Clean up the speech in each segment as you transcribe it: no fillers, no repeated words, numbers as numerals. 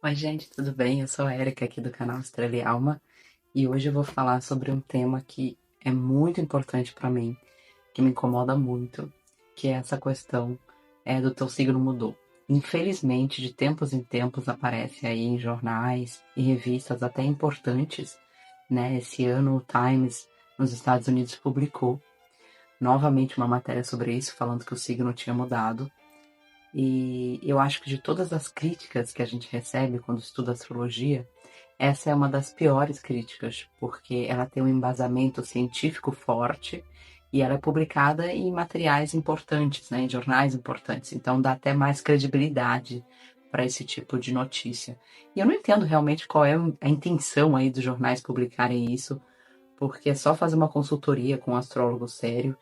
Oi, gente, tudo bem? Eu sou a Erika aqui do canal Estrela e Alma e hoje eu vou falar sobre um tema que é muito importante para mim, que me incomoda muito, que é essa questão do teu signo mudou. Infelizmente, de tempos em tempos aparece aí em jornais e revistas até importantes, né? Esse ano o Times nos Estados Unidos publicou novamente uma matéria sobre isso, falando que o signo tinha mudado. E eu acho que de todas as críticas que a gente recebe quando estuda astrologia, essa é uma das piores críticas, porque ela tem um embasamento científico forte e ela é publicada em materiais importantes, né, em jornais importantes. Então dá até mais credibilidade para esse tipo de notícia. E eu não entendo realmente qual é a intenção aí dos jornais publicarem isso, porque é só fazer uma consultoria com um astrólogo sério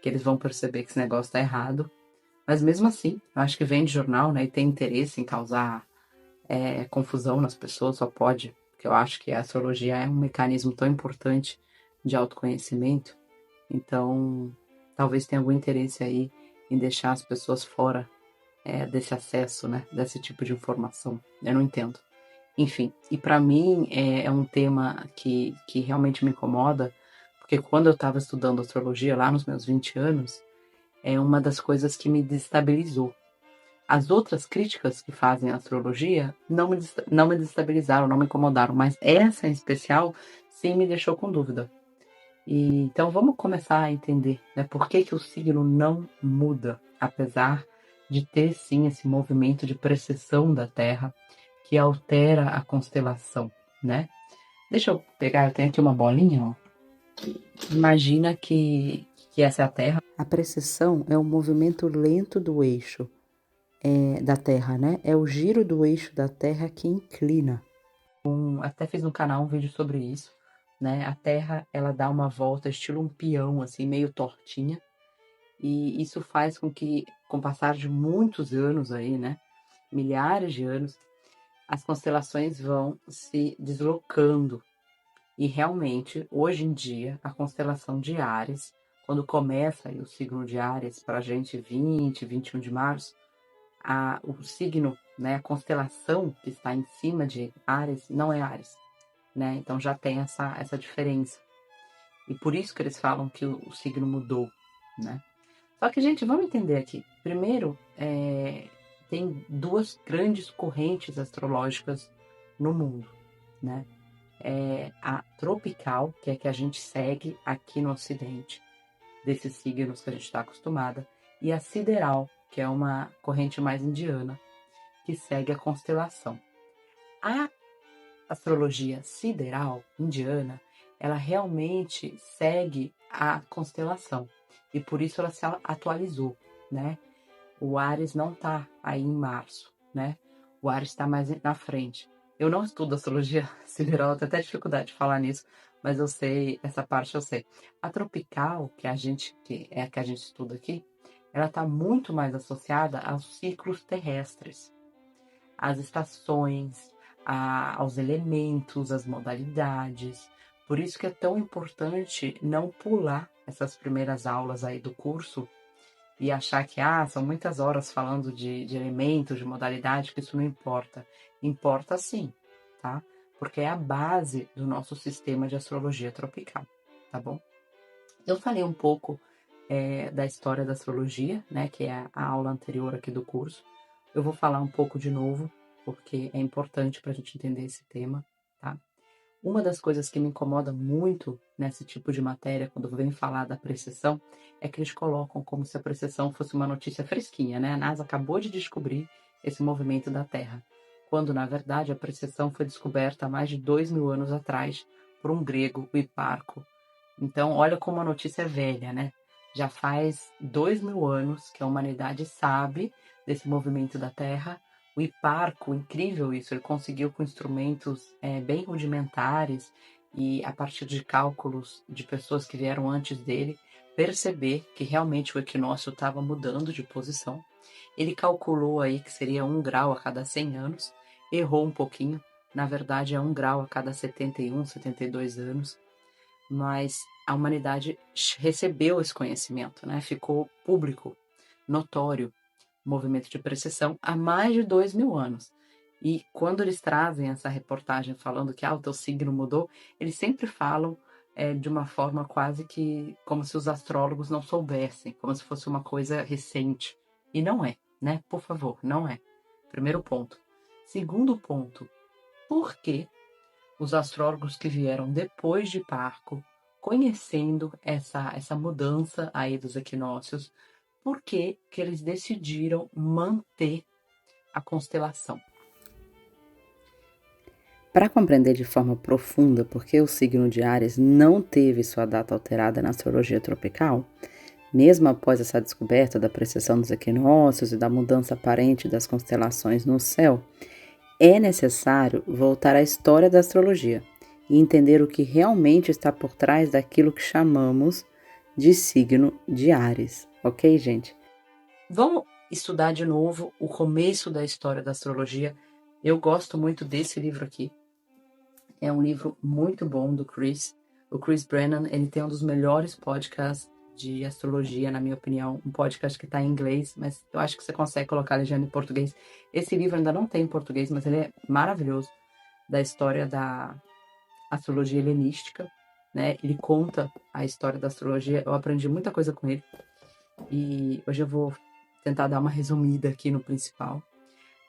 que eles vão perceber que esse negócio está errado. Mas mesmo assim, eu acho que vende jornal, né, e tem interesse em causar confusão nas pessoas, só pode, porque eu acho que a astrologia é um mecanismo tão importante de autoconhecimento, então talvez tenha algum interesse aí em deixar as pessoas fora desse acesso, né, desse tipo de informação. Eu não entendo. Enfim, e para mim é um tema que realmente me incomoda, porque quando eu estava estudando astrologia lá nos meus 20 anos, é uma das coisas que me destabilizou. As outras críticas que fazem à astrologia não me destabilizaram, não me incomodaram, mas essa em especial sim me deixou com dúvida. Então vamos começar a entender, né, por que que o signo não muda, apesar de ter sim esse movimento de precessão da Terra que altera a constelação, né? Deixa eu pegar, eu tenho aqui uma bolinha, ó. Imagina que essa é a Terra. A precessão é o movimento lento do eixo da Terra, né? É o giro do eixo da Terra que inclina. Até fiz no canal um vídeo sobre isso, né? A Terra, ela dá uma volta estilo um peão, assim, meio tortinha. E isso faz com que, com o passar de muitos anos aí, né? Milhares de anos, as constelações vão se deslocando. E realmente, hoje em dia, a constelação de Áries, quando começa aí o signo de Áries, para a gente 20, 21 de março, o signo, né, a constelação que está em cima de Áries não é Áries, né? Então já tem essa diferença. E por isso que eles falam que o signo mudou, né? Só que, gente, vamos entender aqui. Primeiro, tem duas grandes correntes astrológicas no mundo, né? A tropical, que é a que a gente segue aqui no Ocidente, desses signos que a gente está acostumada, e a sideral, que é uma corrente mais indiana, que segue a constelação. A astrologia sideral indiana, ela realmente segue a constelação e por isso ela se atualizou, né? O Áries não está aí em março, né? O Áries está mais na frente. Eu não estudo astrologia sideral, eu tenho até dificuldade de falar nisso, mas eu sei, essa parte eu sei. A tropical, que é a que a gente estuda aqui, ela está muito mais associada aos ciclos terrestres, às estações, aos elementos, às modalidades. Por isso que é tão importante não pular essas primeiras aulas aí do curso e achar que são muitas horas falando de elementos, de modalidade, que isso não importa. Importa sim, tá? Porque é a base do nosso sistema de astrologia tropical, tá bom? Eu falei um pouco da história da astrologia, né, que é a aula anterior aqui do curso. Eu vou falar um pouco de novo, porque é importante para a gente entender esse tema, tá? Uma das coisas que me incomoda muito nesse tipo de matéria, quando vem falar da precessão, é que eles colocam como se a precessão fosse uma notícia fresquinha, né? A NASA acabou de descobrir esse movimento da Terra, quando, na verdade, a precessão foi descoberta há mais de 2.000 anos atrás por um grego, o Hiparco. Então, olha como a notícia é velha, né? Já faz 2.000 anos que a humanidade sabe desse movimento da Terra. O Hiparco, incrível isso, ele conseguiu com instrumentos bem rudimentares e a partir de cálculos de pessoas que vieram antes dele, perceber que realmente o equinócio estava mudando de posição. Ele calculou aí que seria 1 grau a cada 100 anos, errou um pouquinho, na verdade é 1 grau a cada 71, 72 anos, mas a humanidade recebeu esse conhecimento, né? Ficou público, notório, o movimento de precessão há mais de 2.000 anos. E quando eles trazem essa reportagem falando que o teu signo mudou, eles sempre falam de uma forma quase que como se os astrólogos não soubessem, como se fosse uma coisa recente. E não é, né? Por favor, não é. Primeiro ponto. Segundo ponto, por que os astrólogos que vieram depois de Parco, conhecendo essa mudança aí dos equinócios, por que que eles decidiram manter a constelação? Para compreender de forma profunda por que o signo de Áries não teve sua data alterada na astrologia tropical, mesmo após essa descoberta da precessão dos equinócios e da mudança aparente das constelações no céu, é necessário voltar à história da astrologia e entender o que realmente está por trás daquilo que chamamos de signo de Áries, ok, gente? Vamos estudar de novo o começo da história da astrologia. Eu gosto muito desse livro aqui. É um livro muito bom do Chris. O Chris Brennan, ele tem um dos melhores podcasts de astrologia, na minha opinião. Um podcast que está em inglês, mas eu acho que você consegue colocar a legenda em português. Esse livro ainda não tem em português, mas ele é maravilhoso. Da história da astrologia helenística, né? Ele conta a história da astrologia. Eu aprendi muita coisa com ele. E hoje eu vou tentar dar uma resumida aqui no principal.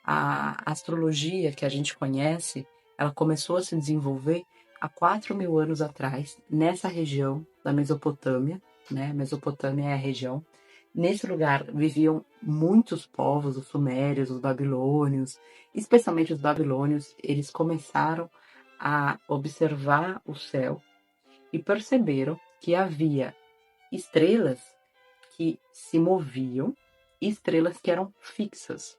A astrologia que a gente conhece, ela começou a se desenvolver há 4.000 anos atrás, nessa região da Mesopotâmia, né? Mesopotâmia é a região. Nesse lugar viviam muitos povos, os sumérios, os babilônios, especialmente os babilônios. Eles começaram a observar o céu e perceberam que havia estrelas que se moviam e estrelas que eram fixas.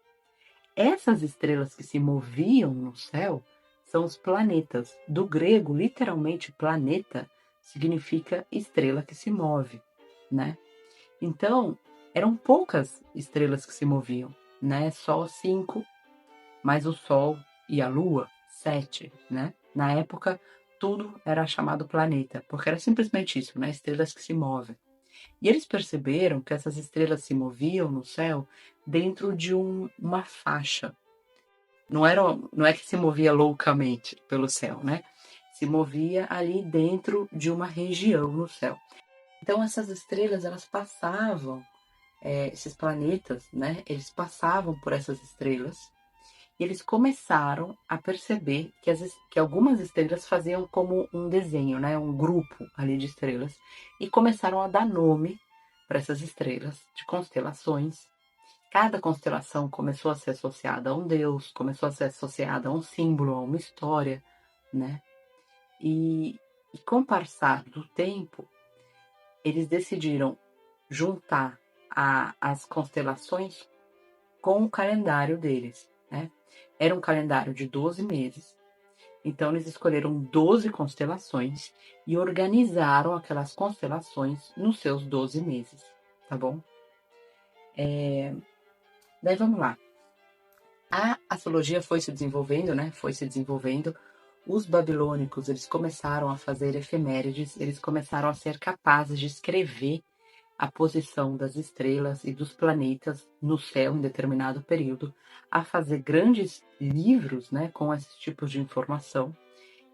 Essas estrelas que se moviam no céu são os planetas. Do grego, literalmente, planeta significa estrela que se move, né? Então, eram poucas estrelas que se moviam, né? Só 5, mais o Sol e a Lua, 7, né? Na época, tudo era chamado planeta, porque era simplesmente isso, né? Estrelas que se movem. E eles perceberam que essas estrelas se moviam no céu dentro de uma faixa. Não é que se movia loucamente pelo céu, né? Se movia ali dentro de uma região no céu. Então essas estrelas, elas passavam, esses planetas, né? Eles passavam por essas estrelas e eles começaram a perceber que algumas estrelas faziam como um desenho, né? Um grupo ali de estrelas. E começaram a dar nome para essas estrelas de constelações. Cada constelação começou a ser associada a um deus, começou a ser associada a um símbolo, a uma história, né? E com o passar do tempo, eles decidiram juntar as constelações com o calendário deles, né? Era um calendário de 12 meses, então eles escolheram 12 constelações e organizaram aquelas constelações nos seus 12 meses, tá bom? Daí vamos lá. A astrologia foi se desenvolvendo, né? Foi se desenvolvendo. Os babilônicos, eles começaram a fazer efemérides, eles começaram a ser capazes de escrever a posição das estrelas e dos planetas no céu em determinado período, a fazer grandes livros, né, com esses tipos de informação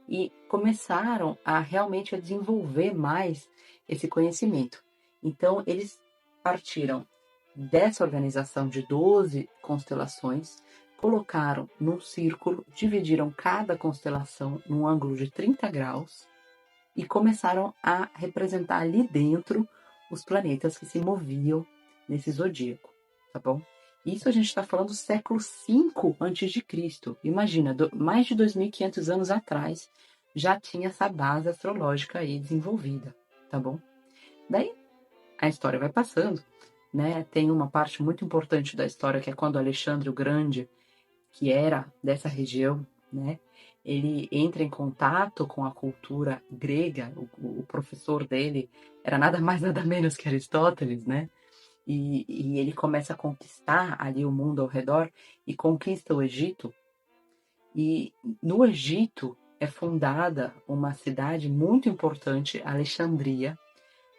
e começaram a realmente a desenvolver mais esse conhecimento. Então, eles partiram dessa organização de 12 constelações, colocaram num círculo, dividiram cada constelação num ângulo de 30 graus e começaram a representar ali dentro os planetas que se moviam nesse zodíaco, tá bom? Isso a gente está falando do século V a.C. Imagina, mais de 2.500 anos atrás já tinha essa base astrológica aí desenvolvida, tá bom? Daí a história vai passando, né? Tem uma parte muito importante da história que é quando Alexandre o Grande, que era dessa região, né? Ele entra em contato com a cultura grega. O professor dele era nada mais nada menos que Aristóteles, né? E ele começa a conquistar ali o mundo ao redor e conquista o Egito. E no Egito é fundada uma cidade muito importante, Alexandria.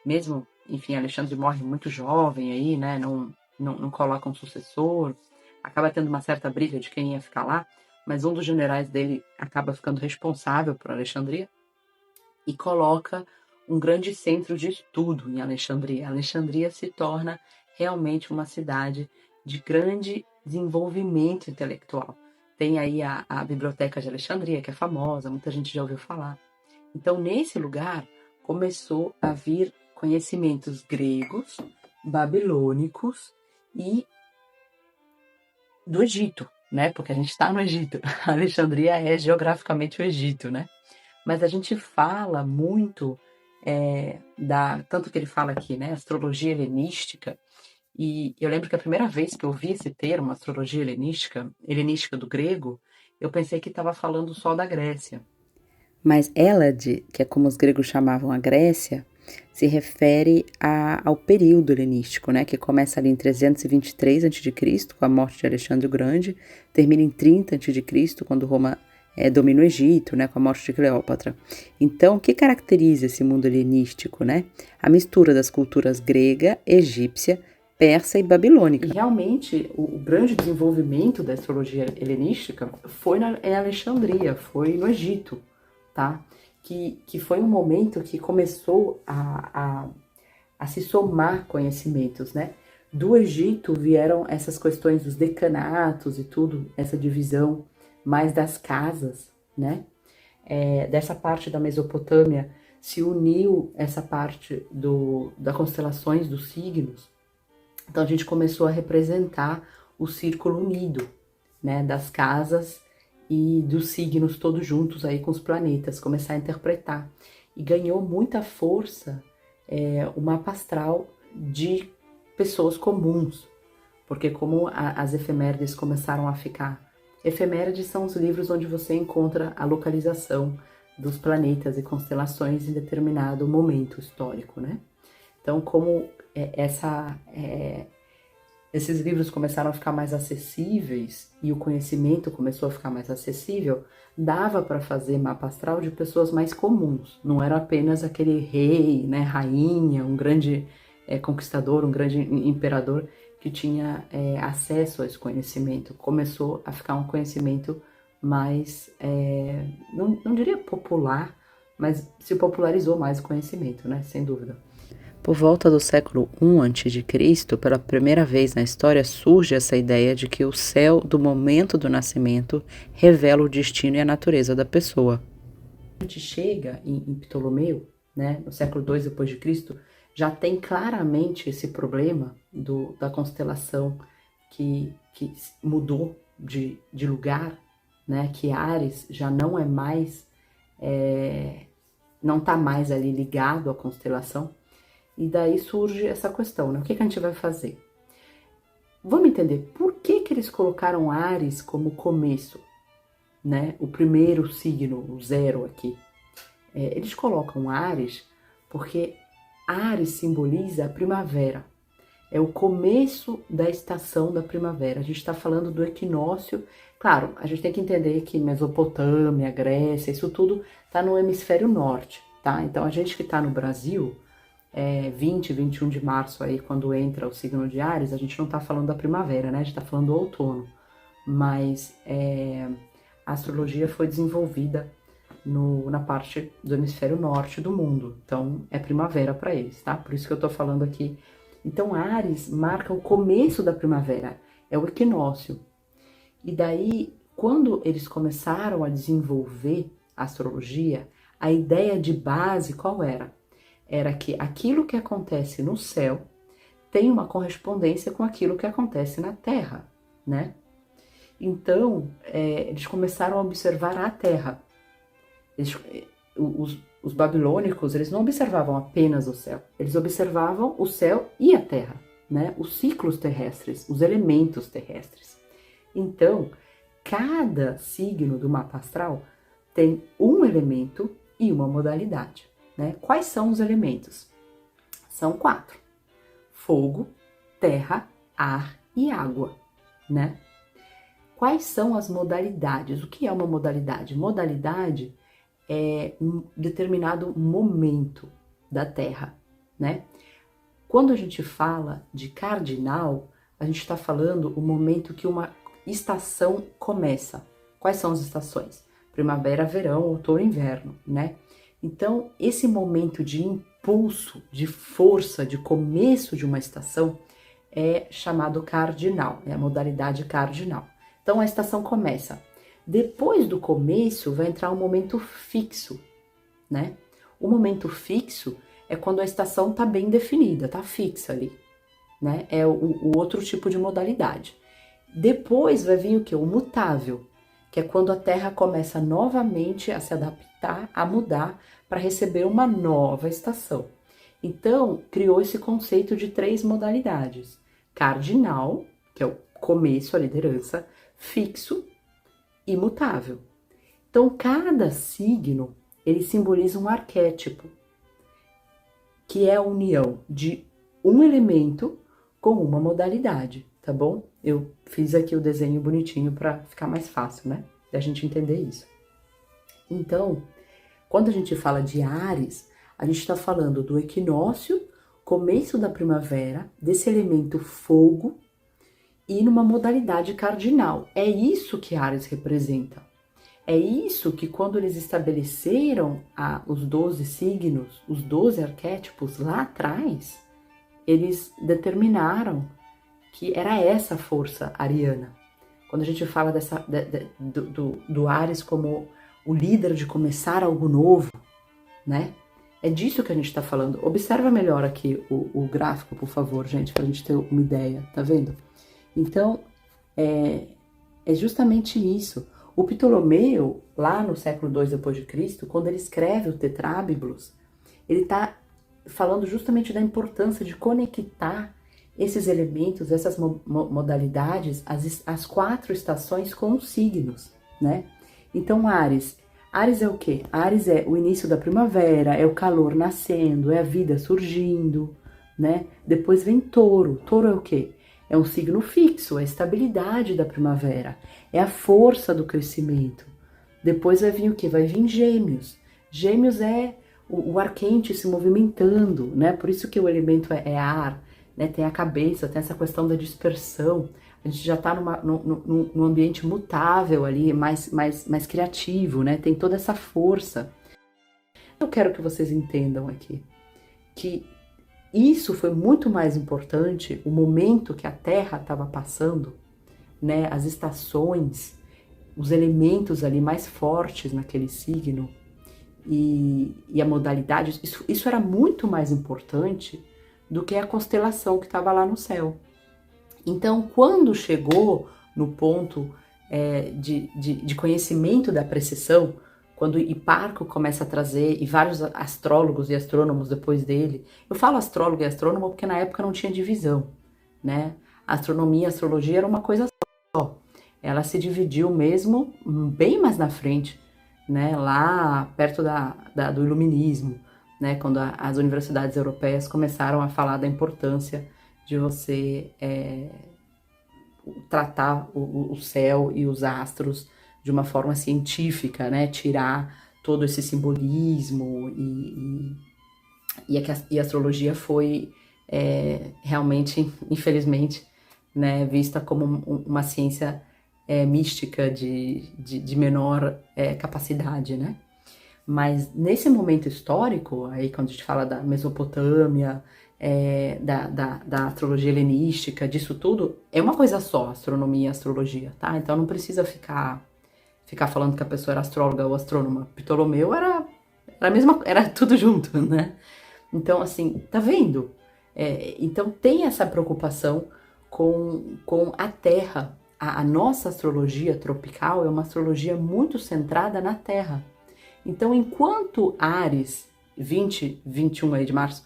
Mesmo, enfim, Alexandre morre muito jovem aí, né? Não coloca um sucessor, acaba tendo uma certa briga de quem ia ficar lá. mas um dos generais dele acaba ficando responsável por Alexandria e coloca um grande centro de estudo em Alexandria. Alexandria se torna realmente uma cidade de grande desenvolvimento intelectual. Tem aí a Biblioteca de Alexandria, que é famosa, muita gente já ouviu falar. Então, nesse lugar, começou a vir conhecimentos gregos, babilônicos e do Egito, né? Porque a gente está no Egito. Alexandria é geograficamente o Egito, né? Mas a gente fala muito tanto que ele fala aqui, né? Astrologia helenística. E eu lembro que a primeira vez que eu ouvi esse termo, astrologia helenística do grego, eu pensei que estava falando só da Grécia. Mas Hélade, que é como os gregos chamavam a Grécia, se refere ao período helenístico, né, que começa ali em 323 a.C., com a morte de Alexandre o Grande, termina em 30 a.C., quando Roma domina o Egito, né, com a morte de Cleópatra. Então, o que caracteriza esse mundo helenístico, né? A mistura das culturas grega, egípcia, persa e babilônica. E realmente, o grande desenvolvimento da astrologia helenística foi em Alexandria, foi no Egito, tá? Que foi um momento que começou a se somar conhecimentos, né? Do Egito vieram essas questões dos decanatos e tudo, essa divisão mais das casas, né? Dessa parte da Mesopotâmia se uniu essa parte das constelações dos signos. Então a gente começou a representar o círculo unido, né? Das casas e dos signos todos juntos aí com os planetas, começar a interpretar. E ganhou muita força o mapa astral de pessoas comuns, porque como as efemérides começaram a ficar... Efemérides são os livros onde você encontra a localização dos planetas e constelações em determinado momento histórico, né? Então, como esses livros começaram a ficar mais acessíveis e o conhecimento começou a ficar mais acessível, dava para fazer mapa astral de pessoas mais comuns. Não era apenas aquele rei, né, rainha, um grande conquistador, um grande imperador que tinha acesso a esse conhecimento. Começou a ficar um conhecimento mais, não diria popular, mas se popularizou mais o conhecimento, né, sem dúvida. Por volta do século I a.C., pela primeira vez na história, surge essa ideia de que o céu, do momento do nascimento, revela o destino e a natureza da pessoa. A gente chega em Ptolomeu, né, no século II depois de Cristo, já tem claramente esse problema da constelação que mudou de lugar, né, que Áries já não é mais, não está mais ali ligado à constelação. E daí surge essa questão, né? O que a gente vai fazer? Vamos entender por que eles colocaram Áries como começo, né? O primeiro signo, o zero aqui. Eles colocam Áries porque Áries simboliza a primavera. É o começo da estação da primavera. A gente está falando do equinócio. Claro, a gente tem que entender que Mesopotâmia, Grécia, isso tudo está no hemisfério norte, tá? Então a gente que está no Brasil... 20, 21 de março aí, quando entra o signo de Áries, a gente não tá falando da primavera, né? A gente tá falando do outono. Mas a astrologia foi desenvolvida na parte do hemisfério norte do mundo. Então, é primavera para eles, tá? Por isso que eu tô falando aqui. Então, Áries marca o começo da primavera, é o equinócio. E daí, quando eles começaram a desenvolver a astrologia, a ideia de base qual era? Era que aquilo que acontece no céu tem uma correspondência com aquilo que acontece na Terra, né? Então, eles começaram a observar a Terra. Os babilônicos, eles não observavam apenas o céu, eles observavam o céu e a Terra, né? Os ciclos terrestres, os elementos terrestres. Então, cada signo do mapa astral tem um elemento e uma modalidade. Né? Quais são os elementos? São 4: fogo, terra, ar e água, né? Quais são as modalidades? O que é uma modalidade? Modalidade é um determinado momento da Terra, né? Quando a gente fala de cardinal, a gente está falando o momento que uma estação começa. Quais são as estações? Primavera, verão, outono, inverno, né? Então, esse momento de impulso, de força, de começo de uma estação é chamado cardinal, é a modalidade cardinal. Então, a estação começa. Depois do começo, vai entrar um momento fixo, né? O momento fixo é quando a estação está bem definida, está fixa ali, né? É o outro tipo de modalidade. Depois vai vir o que? O mutável, que é quando a Terra começa novamente a se adaptar, a mudar, para receber uma nova estação. Então, criou esse conceito de 3 modalidades. Cardinal, que é o começo, a liderança, fixo e mutável. Então, cada signo, ele simboliza um arquétipo, que é a união de um elemento com uma modalidade, tá bom? Eu fiz aqui o desenho bonitinho para ficar mais fácil, né? Da gente entender isso. Então, quando a gente fala de Áries, a gente está falando do equinócio, começo da primavera, desse elemento fogo e numa modalidade cardinal. É isso que Áries representa. É isso que quando eles estabeleceram os 12 signos, os 12 arquétipos lá atrás, eles determinaram que era essa força ariana. Quando a gente fala do Áries como o líder de começar algo novo, né? É disso que a gente está falando. Observa melhor aqui o gráfico, por favor, gente, para a gente ter uma ideia, tá vendo? Então, é justamente isso. O Ptolomeu, lá no século II d.C., quando ele escreve o Tetrábiblos, ele está falando justamente da importância de conectar esses elementos, essas modalidades, as 4 estações com os signos, né? Então, Áries é o quê? Áries é o início da primavera, é o calor nascendo, é a vida surgindo, né? Depois vem Touro. Touro é o quê? É um signo fixo, é a estabilidade da primavera, é a força do crescimento. Depois vai vir o quê? Vai vir Gêmeos. Gêmeos é o ar quente se movimentando, né? Por isso que o elemento é ar, né? Tem a cabeça, tem essa questão da dispersão. A gente já está num ambiente mutável ali, mais criativo, né? Tem toda essa força. Eu quero que vocês entendam aqui que isso foi muito mais importante, o momento que a Terra estava passando, né? As estações, os elementos ali mais fortes naquele signo e a modalidade, isso era muito mais importante do que a constelação que estava lá no céu. Então, quando chegou no ponto de conhecimento da precessão, quando Hiparco começa a trazer, e vários astrólogos e astrônomos depois dele, eu falo astrólogo e astrônomo porque na época não tinha divisão, né? A astronomia e a astrologia era uma coisa só. Ela se dividiu mesmo bem mais na frente, né? Lá perto do iluminismo, né? Quando as universidades europeias começaram a falar da importância de você tratar o céu e os astros de uma forma científica, né? Tirar todo esse simbolismo e a astrologia foi realmente, infelizmente, né, vista como uma ciência mística de menor capacidade, né? Mas nesse momento histórico, aí quando a gente fala da Mesopotâmia, da astrologia helenística, disso tudo, é uma coisa só, astronomia e astrologia, tá? Então não precisa ficar falando que a pessoa era astróloga ou astrônoma. Ptolomeu era a mesma, era tudo junto, né? Então, assim, tá vendo? Então tem essa preocupação com a Terra. A nossa astrologia tropical é uma astrologia muito centrada na Terra. Então, enquanto Áries, 21 aí de março,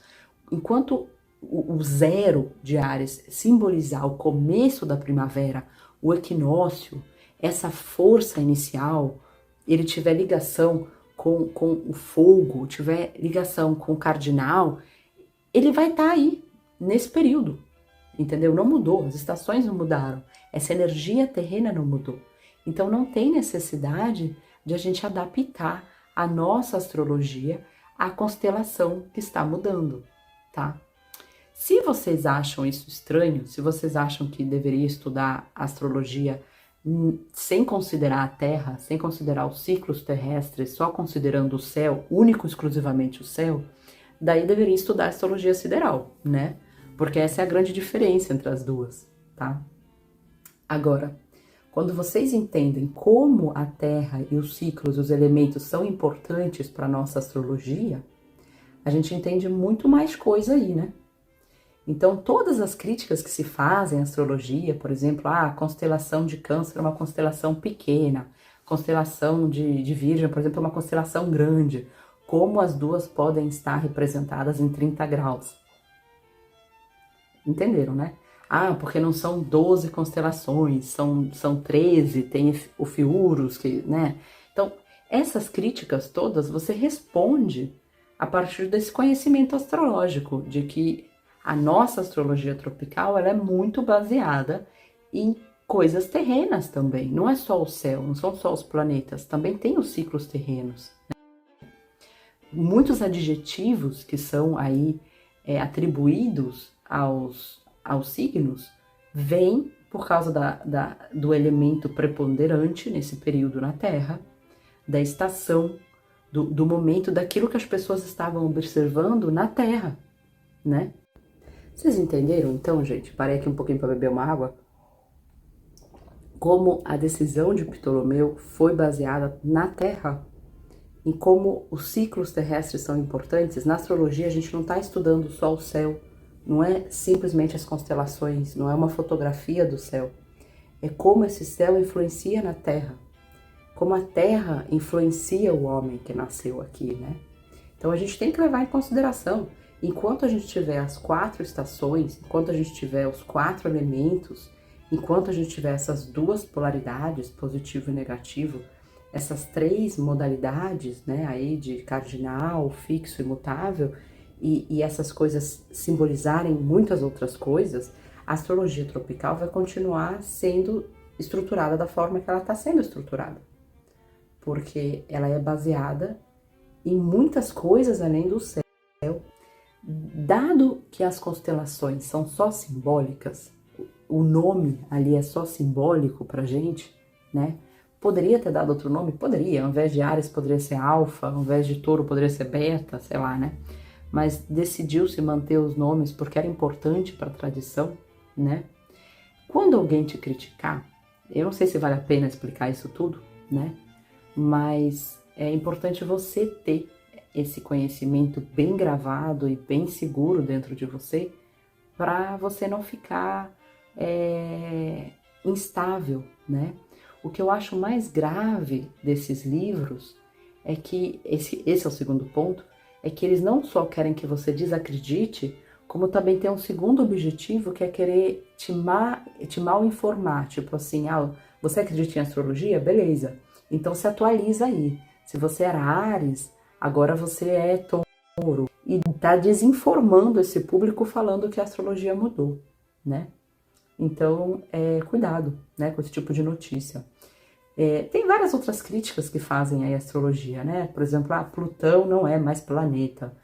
enquanto o zero de Áries simbolizar o começo da primavera, o equinócio, essa força inicial, ele tiver ligação com o fogo, tiver ligação com o cardinal, ele vai estar aí, nesse período, entendeu? Não mudou, as estações não mudaram, essa energia terrena não mudou. Então não tem necessidade de a gente adaptar a nossa astrologia à constelação que está mudando, tá? Se vocês acham isso estranho, se vocês acham que deveria estudar astrologia sem considerar a Terra, sem considerar os ciclos terrestres, só considerando o céu, único e exclusivamente o céu, daí deveria estudar astrologia sideral, né? Porque essa é a grande diferença entre as duas, tá? Agora, quando vocês entendem como a Terra e os ciclos, os elementos são importantes para a nossa astrologia, a gente entende muito mais coisa aí, né? Então, todas as críticas que se fazem à astrologia, por exemplo, a constelação de Câncer é uma constelação pequena, constelação de Virgem, por exemplo, é uma constelação grande, como as duas podem estar representadas em 30 graus. Entenderam, né? Ah, porque não são 12 constelações, são 13, tem o Fiurus, que, né? Então, essas críticas todas você responde a partir desse conhecimento astrológico, de que a nossa astrologia tropical ela é muito baseada em coisas terrenas também. Não é só o céu, não são só os planetas, também tem os ciclos terrenos. Muitos adjetivos que são aí atribuídos aos signos vêm por causa do elemento preponderante nesse período na Terra, da estação, do momento, daquilo que as pessoas estavam observando na Terra, né? Vocês entenderam então, gente? Parei aqui um pouquinho para beber uma água. Como a decisão de Ptolomeu foi baseada na Terra, em como os ciclos terrestres são importantes. Na astrologia a gente não está estudando só o céu, não é simplesmente as constelações, não é uma fotografia do céu. É como esse céu influencia na Terra, como a Terra influencia o homem que nasceu aqui, né? Então a gente tem que levar em consideração, enquanto a gente tiver as 4 estações, enquanto a gente tiver os 4 elementos, enquanto a gente tiver essas duas polaridades, positivo e negativo, essas 3 modalidades, né, aí de cardinal, fixo e mutável, e essas coisas simbolizarem muitas outras coisas, a astrologia tropical vai continuar sendo estruturada da forma que ela está sendo estruturada. Porque ela é baseada em muitas coisas além do céu. Dado que as constelações são só simbólicas, o nome ali é só simbólico pra gente, né? Poderia ter dado outro nome? Poderia. Ao invés de Áries poderia ser Alfa, ao invés de Touro poderia ser Beta, sei lá, né? Mas decidiu-se manter os nomes porque era importante para a tradição, né? Quando alguém te criticar, eu não sei se vale a pena explicar isso tudo, né? Mas é importante você ter esse conhecimento bem gravado e bem seguro dentro de você para você não ficar instável, né? O que eu acho mais grave desses livros é que, esse é o segundo ponto, é que eles não só querem que você desacredite, como também tem um segundo objetivo, que é querer te mal informar, tipo assim, você acredita em astrologia? Beleza, então se atualiza aí. Se você era Áries, agora você é Touro. E tá desinformando esse público falando que a astrologia mudou, né? Então, cuidado, né, com esse tipo de notícia. Tem várias outras críticas que fazem aí a astrologia, né? Por exemplo, Plutão não é mais planeta.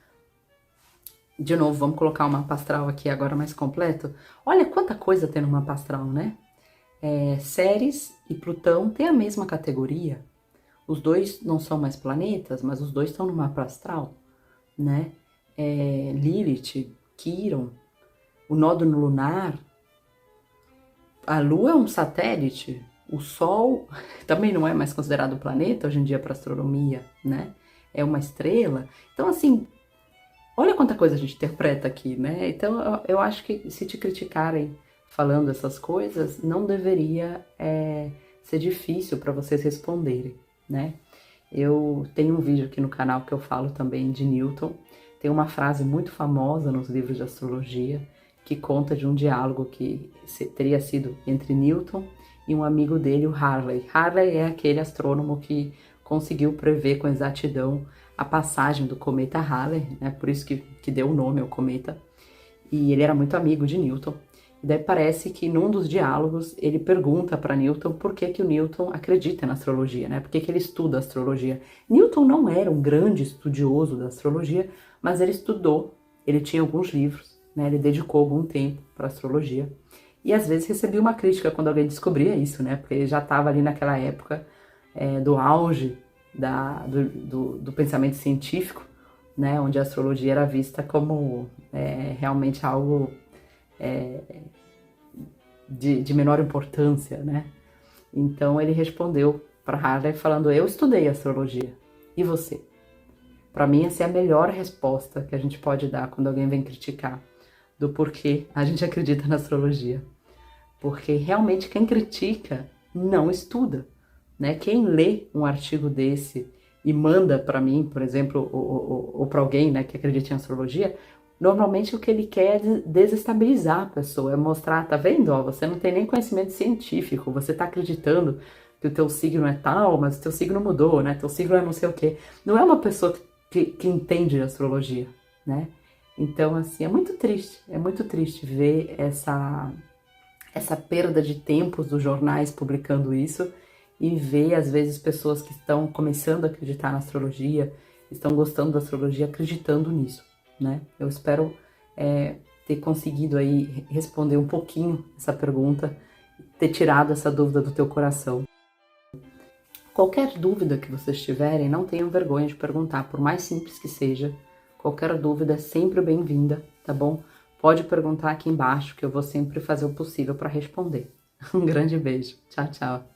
De novo, vamos colocar um mapa astral aqui agora mais completo. Olha quanta coisa tem no mapa astral, né? Ceres e Plutão têm a mesma categoria. Os dois não são mais planetas, mas os dois estão no mapa astral, né? Lilith, Quiron, o nódulo lunar, a Lua é um satélite, o Sol também não é mais considerado planeta hoje em dia para astronomia, né? É uma estrela. Então, assim, olha quanta coisa a gente interpreta aqui, né? Então, eu acho que se te criticarem falando essas coisas, não deveria ser difícil para vocês responderem, né? Eu tenho um vídeo aqui no canal que eu falo também de Newton. Tem uma frase muito famosa nos livros de astrologia que conta de um diálogo que teria sido entre Newton e um amigo dele, o Harley. Harley é aquele astrônomo que conseguiu prever com exatidão a passagem do cometa Halley, né? Por isso que deu o nome ao cometa. E ele era muito amigo de Newton. E daí parece que num dos diálogos ele pergunta para Newton por que o Newton acredita na astrologia, né? Por que ele estuda astrologia. Newton não era um grande estudioso da astrologia, mas ele estudou, ele tinha alguns livros, né? Ele dedicou algum tempo para astrologia. E às vezes recebia uma crítica quando alguém descobria isso, né? Porque já estava ali naquela época do auge do pensamento científico, né? Onde a astrologia era vista como realmente algo de menor importância, né? Então ele respondeu para Harley falando: eu estudei astrologia. E você? Para mim, essa é a melhor resposta que a gente pode dar quando alguém vem criticar do porquê a gente acredita na astrologia. Porque realmente quem critica não estuda, né? Quem lê um artigo desse e manda para mim, por exemplo, ou para alguém, né, que acredita em astrologia, normalmente o que ele quer é desestabilizar a pessoa, é mostrar, tá vendo? Ó, você não tem nem conhecimento científico, você tá acreditando que o teu signo é tal, mas o teu signo mudou, né? Teu signo é não sei o quê. Não é uma pessoa que entende de astrologia, né? Então, assim, é muito triste ver essa perda de tempos dos jornais publicando isso e ver, às vezes, pessoas que estão começando a acreditar na astrologia, estão gostando da astrologia, acreditando nisso, né? Eu espero ter conseguido aí responder um pouquinho essa pergunta, ter tirado essa dúvida do teu coração. Qualquer dúvida que vocês tiverem, não tenham vergonha de perguntar, por mais simples que seja. Qualquer dúvida é sempre bem-vinda, tá bom? Pode perguntar aqui embaixo que eu vou sempre fazer o possível para responder. Um grande beijo. Tchau, tchau.